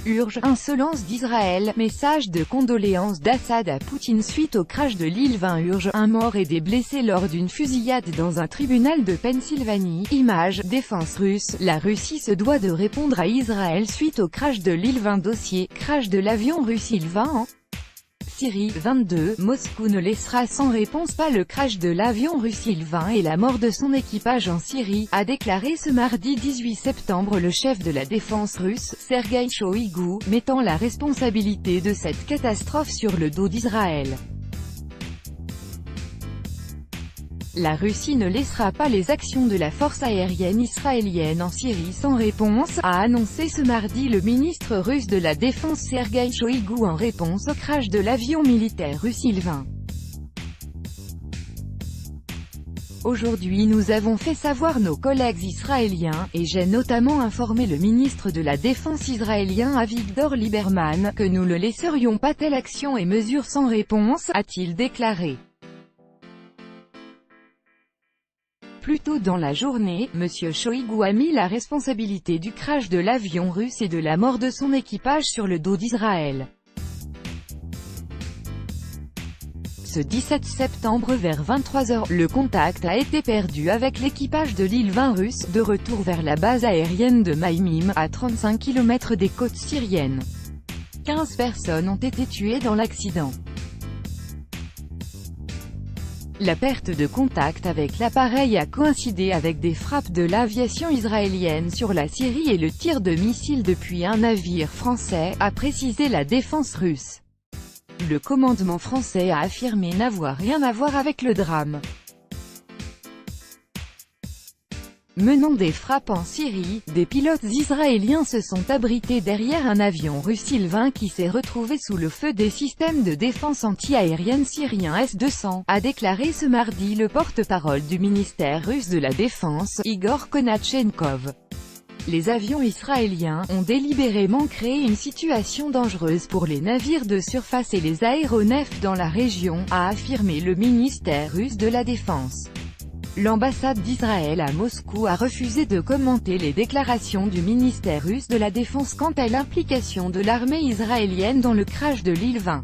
Urge, insolence d'Israël, message de condoléances d'Assad à Poutine suite au crash de l'île 20. Urge, un mort et des blessés lors d'une fusillade dans un tribunal de Pennsylvanie. Image, défense russe, la Russie se doit de répondre à Israël suite au crash de l'île 20. Dossier, crash de l'avion russe île 20 en Syrie. 22, Moscou ne laissera sans réponse pas le crash de l'avion russe Il-20 et la mort de son équipage en Syrie, a déclaré ce mardi 18 septembre le chef de la défense russe, Sergueï Shoïgu, mettant la responsabilité de cette catastrophe sur le dos d'Israël. La Russie ne laissera pas les actions de la force aérienne israélienne en Syrie sans réponse, a annoncé ce mardi le ministre russe de la Défense Sergueï Shoïgu en réponse au crash de l'avion militaire russe Il-20. Aujourd'hui nous avons fait savoir nos collègues israéliens, et j'ai notamment informé le ministre de la Défense israélien Avigdor Lieberman, que nous ne laisserions pas telle action et mesure sans réponse, a-t-il déclaré. Plus tôt dans la journée, M. Shoïgu a mis la responsabilité du crash de l'avion russe et de la mort de son équipage sur le dos d'Israël. Ce 17 septembre vers 23 h, le contact a été perdu avec l'équipage de l'île 20 russe, de retour vers la base aérienne de Maïmim, à 35 km des côtes syriennes. 15 personnes ont été tuées dans l'accident. La perte de contact avec l'appareil a coïncidé avec des frappes de l'aviation israélienne sur la Syrie et le tir de missiles depuis un navire français, a précisé la défense russe. Le commandement français a affirmé n'avoir rien à voir avec le drame. Menant des frappes en Syrie, des pilotes israéliens se sont abrités derrière un avion russe Il-20 qui s'est retrouvé sous le feu des systèmes de défense anti-aérienne syriens S-200, a déclaré ce mardi le porte-parole du ministère russe de la Défense, Igor Konatchenkov. Les avions israéliens ont délibérément créé une situation dangereuse pour les navires de surface et les aéronefs dans la région, a affirmé le ministère russe de la Défense. L'ambassade d'Israël à Moscou a refusé de commenter les déclarations du ministère russe de la Défense quant à l'implication de l'armée israélienne dans le crash de l'île 20.